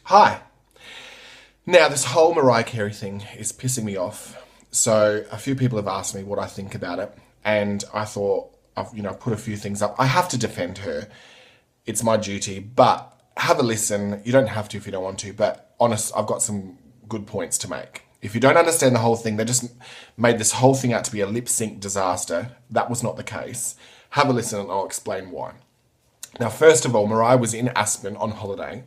Hi. Now, this whole Mariah Carey thing is pissing me off. So, a few people have asked me what I think about it, and I thought I've put a few things up. I have to defend her. It's my duty, but have a listen. You don't have to if you don't want to, but honest, I've got some good points to make. If you don't understand the whole thing, they just made this whole thing out to be a lip sync disaster. That was not the case. Have a listen and I'll explain why. Now, first of all, Mariah was in Aspen on holiday,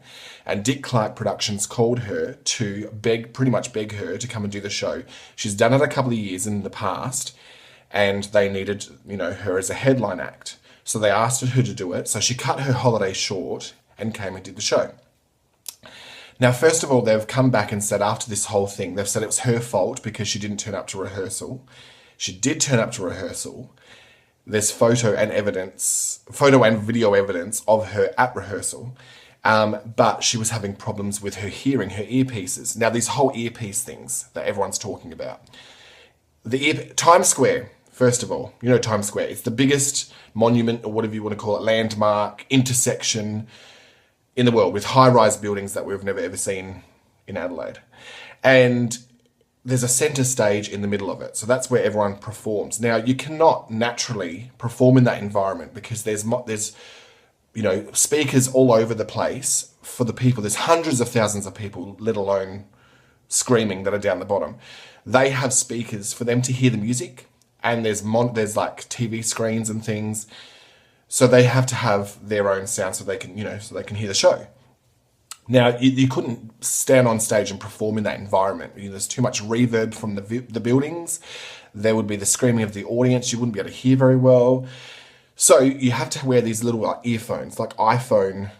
and Dick Clark Productions called her to pretty much beg her to come and do the show. She's done it a couple of years in the past, and they needed, her as a headline act. So they asked her to do it. So she cut her holiday short and came and did the show. Now, first of all, they've come back and said after this whole thing, they've said it was her fault because she didn't turn up to rehearsal. She did turn up to rehearsal. There's photo and video evidence of her at rehearsal. But she was having problems with her hearing, her earpieces. Now, these whole earpiece things that everyone's talking about. Times Square, first of all, Times Square. It's the biggest monument, or whatever you want to call it, landmark, intersection in the world with high-rise buildings that we've never ever seen in Adelaide. And there's a centre stage in the middle of it. So that's where everyone performs. Now, you cannot naturally perform in that environment because there's speakers all over the place for the people. There's hundreds of thousands of people, let alone screaming, that are down the bottom. They have speakers for them to hear the music, and there's like TV screens and things. So they have to have their own sound so they can hear the show. Now, you couldn't stand on stage and perform in that environment. There's too much reverb from the buildings. There would be the screaming of the audience. You wouldn't be able to hear very well. So you have to wear these little earphones, like iPhone,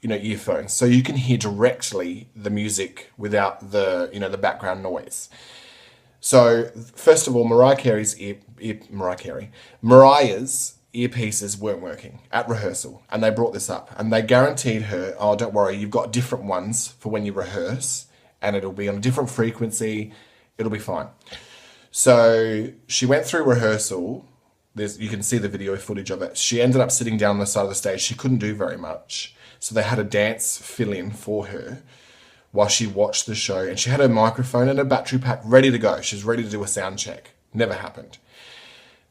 earphones, so you can hear directly the music without the background noise. So first of all, Mariah's earpieces weren't working at rehearsal, and they brought this up, and they guaranteed her, oh, don't worry, you've got different ones for when you rehearse, and it'll be on a different frequency, it'll be fine. So she went through rehearsal. You can see the video footage of it. She ended up sitting down on the side of the stage. She couldn't do very much, so they had a dance fill-in for her while she watched the show, and she had her microphone and her battery pack ready to go. She was ready to do a sound check. Never happened.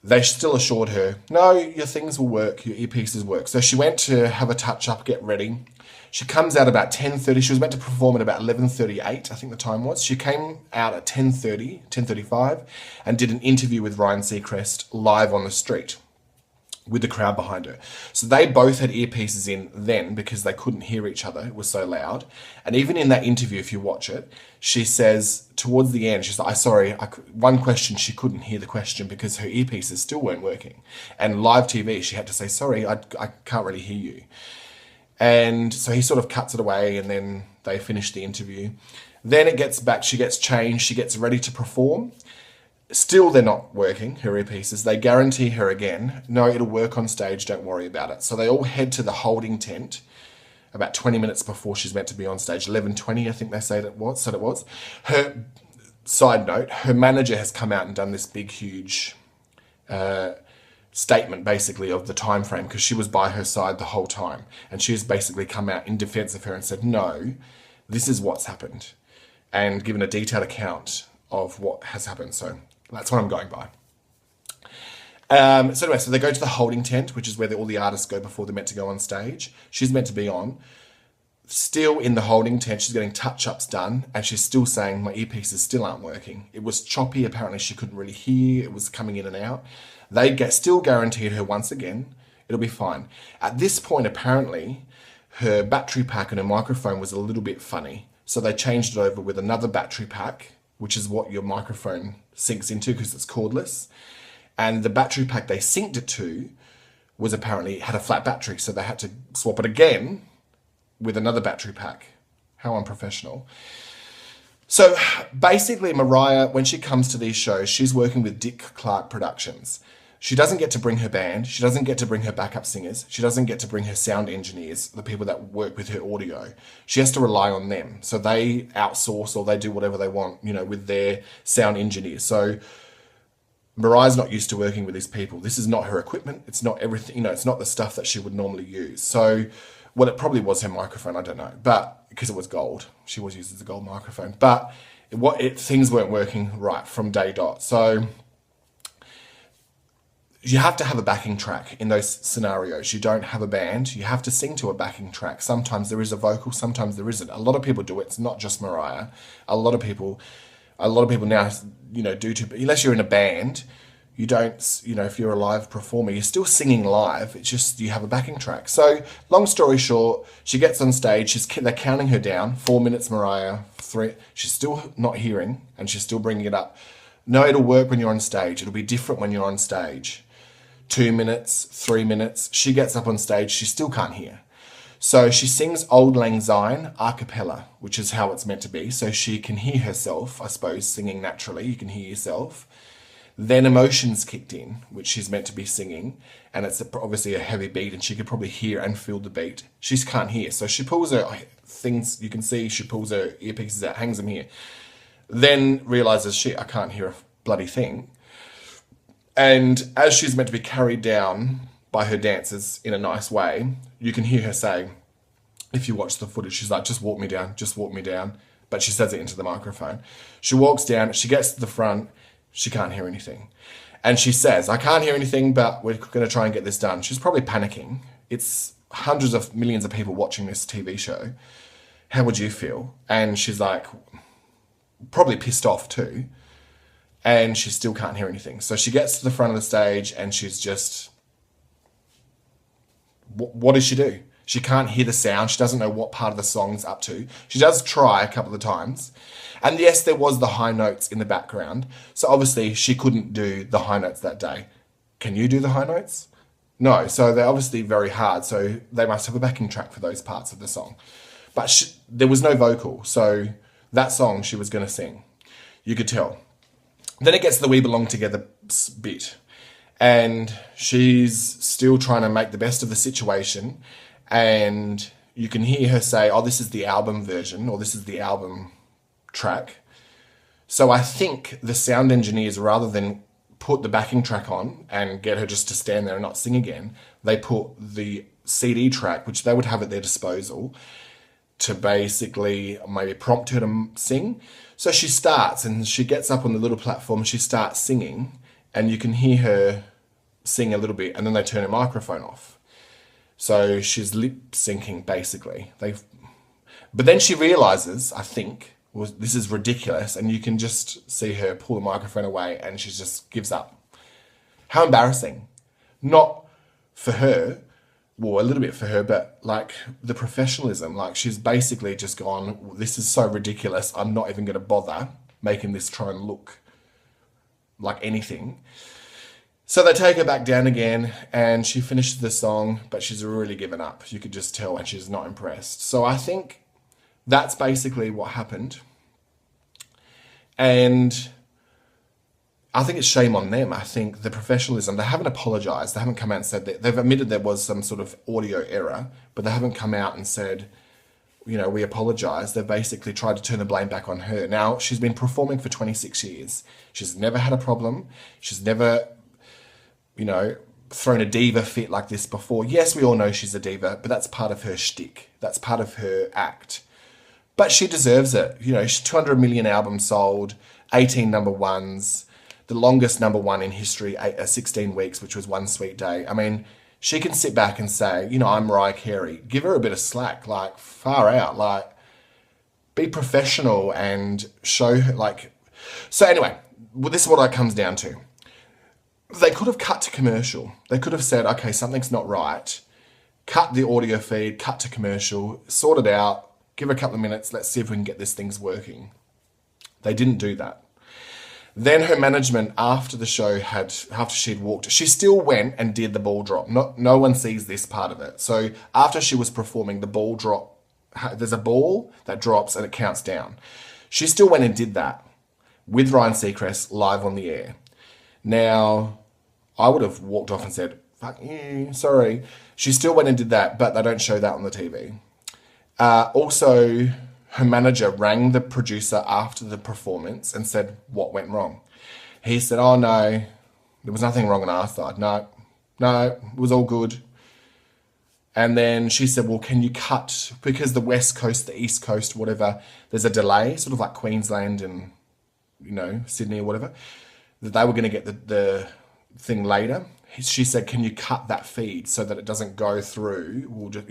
They still assured her, no, your things will work, your earpieces work. So she went to have a touch-up, get ready. She comes out about 10:30. She was meant to perform at about 11:38, I think the time was. She came out at 10:30, 10:35, and did an interview with Ryan Seacrest live on the street with the crowd behind her. So they both had earpieces in then because they couldn't hear each other. It was so loud. And even in that interview, if you watch it, she says towards the end, she's like, one question, she couldn't hear the question because her earpieces still weren't working. And live TV, she had to say, sorry, I can't really hear you. And so he sort of cuts it away, and then they finish the interview. Then it gets back, she gets changed, she gets ready to perform. Still, they're not working, her earpieces. They guarantee her again, no, it'll work on stage, don't worry about it. So they all head to the holding tent about 20 minutes before she's meant to be on stage. 11:20, I think they said it was. Her, side note, her manager has come out and done this big, huge statement, basically, of the time frame, because she was by her side the whole time. And she's basically come out in defense of her and said, no, this is what's happened, and given a detailed account of what has happened. So that's what I'm going by. So they go to the holding tent, which is where all the artists go before they're meant to go on stage. She's meant to be on. Still in the holding tent, she's getting touch-ups done, and she's still saying, my earpieces still aren't working. It was choppy. Apparently she couldn't really hear. It was coming in and out. They still guaranteed her once again, it'll be fine. At this point, apparently, her battery pack and her microphone was a little bit funny. So they changed it over with another battery pack, which is what your microphone syncs into because it's cordless. And the battery pack they synced it to had a flat battery. So they had to swap it again with another battery pack. How unprofessional. So basically, Mariah, when she comes to these shows, she's working with Dick Clark Productions. She doesn't get to bring her band. She doesn't get to bring her backup singers. She doesn't get to bring her sound engineers, the people that work with her audio. She has to rely on them. So they outsource, or they do whatever they want, with their sound engineers. So Mariah's not used to working with these people. This is not her equipment. It's not everything, it's not the stuff that she would normally use. So, well, it probably was her microphone, I don't know. But because it was gold. She was used as a gold microphone. But things weren't working right from day dot. So you have to have a backing track in those scenarios. You don't have a band. You have to sing to a backing track. Sometimes there is a vocal, sometimes there isn't. A lot of people do it. It's not just Mariah. A lot of people now, do unless you're in a band, you don't, if you're a live performer, you're still singing live. It's just you have a backing track. So long story short, she gets on stage. They're counting her down. 4 minutes, Mariah. 3. She's still not hearing, and she's still bringing it up. No, it'll work when you're on stage. It'll be different when you're on stage. 2 minutes, 3 minutes. She gets up on stage. She still can't hear. So she sings Auld Lang Syne a cappella, which is how it's meant to be. So she can hear herself, I suppose, singing naturally. You can hear yourself. Then emotions kicked in, which she's meant to be singing. And it's obviously a heavy beat, and she could probably hear and feel the beat. She can't hear. So she pulls her things, you can see she pulls her earpieces out, hangs them here. Then realizes, shit, I can't hear a bloody thing. And as she's meant to be carried down by her dancers in a nice way, you can hear her say, if you watch the footage, she's like, just walk me down, just walk me down. But she says it into the microphone. She walks down, she gets to the front, she can't hear anything. And she says, I can't hear anything, but we're going to try and get this done. She's probably panicking. It's hundreds of millions of people watching this TV show. How would you feel? And she's like, probably pissed off too. And she still can't hear anything. So she gets to the front of the stage and she's just, what does she do? She can't hear the sound. She doesn't know what part of the song's up to. She does try a couple of times. And yes, there was the high notes in the background. So obviously she couldn't do the high notes that day. Can you do the high notes? No. So they're obviously very hard. So they must have a backing track for those parts of the song. But there was no vocal. So that song she was going to sing. You could tell. Then it gets to the We Belong Together bit. And she's still trying to make the best of the situation. And you can hear her say, oh, this is the album version, or this is the album track. So I think the sound engineers, rather than put the backing track on and get her just to stand there and not sing again, they put the CD track, which they would have at their disposal, to basically maybe prompt her to sing. So she starts and she gets up on the little platform and she starts singing, and you can hear her sing a little bit, and then they turn her microphone off. So she's lip syncing basically. But then she realizes, I think, well, this is ridiculous, and you can just see her pull the microphone away and she just gives up. How embarrassing. Not for her, well, a little bit for her, but like the professionalism, like she's basically just gone, this is so ridiculous, I'm not even going to bother making this try and look like anything. So they take her back down again and she finishes the song, but she's really given up. You could just tell, and she's not impressed. So I think that's basically what happened. And I think it's shame on them. I think the professionalism, they haven't apologised. They haven't come out and said that. They've admitted there was some sort of audio error, but they haven't come out and said, we apologise. They've basically tried to turn the blame back on her. Now, she's been performing for 26 years. She's never had a problem. She's never, thrown a diva fit like this before. Yes, we all know she's a diva, but that's part of her shtick. That's part of her act. But she deserves it. She's 200 million albums sold, 18 number ones, the longest number one in history, 16 weeks, which was One Sweet Day. I mean, she can sit back and say, I'm Mariah Carey. Give her a bit of slack, like far out, be professional and show her, So anyway, this is what it comes down to. They could have cut to commercial. They could have said, okay, something's not right. Cut the audio feed, cut to commercial, sort it out, give her a couple of minutes, let's see if we can get this thing's working. They didn't do that. Then her management, after the show after she'd walked, she still went and did the ball drop. No one sees this part of it. So after she was performing, the ball drop, there's a ball that drops and it counts down. She still went and did that with Ryan Seacrest live on the air. Now, I would have walked off and said, fuck you, sorry. She still went and did that, but they don't show that on the TV. Also, her manager rang the producer after the performance and said, what went wrong? He said, oh no, there was nothing wrong on our side. No, it was all good. And then she said, well, can you cut, because the West Coast, the East Coast, whatever, there's a delay, sort of like Queensland and, Sydney or whatever, that they were going to get the thing later. She said, can you cut that feed so that it doesn't go through? We'll just,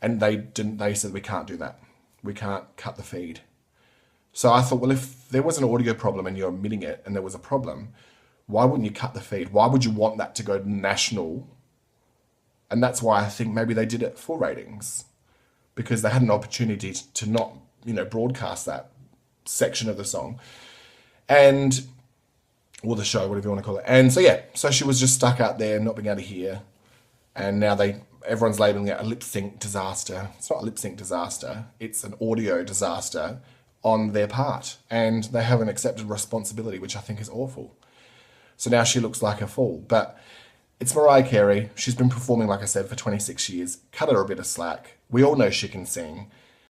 and they didn't, they said, we can't do that. We can't cut the feed. So I thought, well, if there was an audio problem and you're admitting it and there was a problem, why wouldn't you cut the feed? Why would you want that to go national? And that's why I think maybe they did it for ratings, because they had an opportunity to not, broadcast that section of the song and, or the show, whatever you want to call it. And so, yeah, so she was just stuck out there, not being able to hear. And now everyone's labeling it a lip sync disaster. It's not a lip sync disaster. It's an audio disaster on their part. And they haven't accepted responsibility, which I think is awful. So now she looks like a fool. But it's Mariah Carey. She's been performing, like I said, for 26 years. Cut her a bit of slack. We all know she can sing.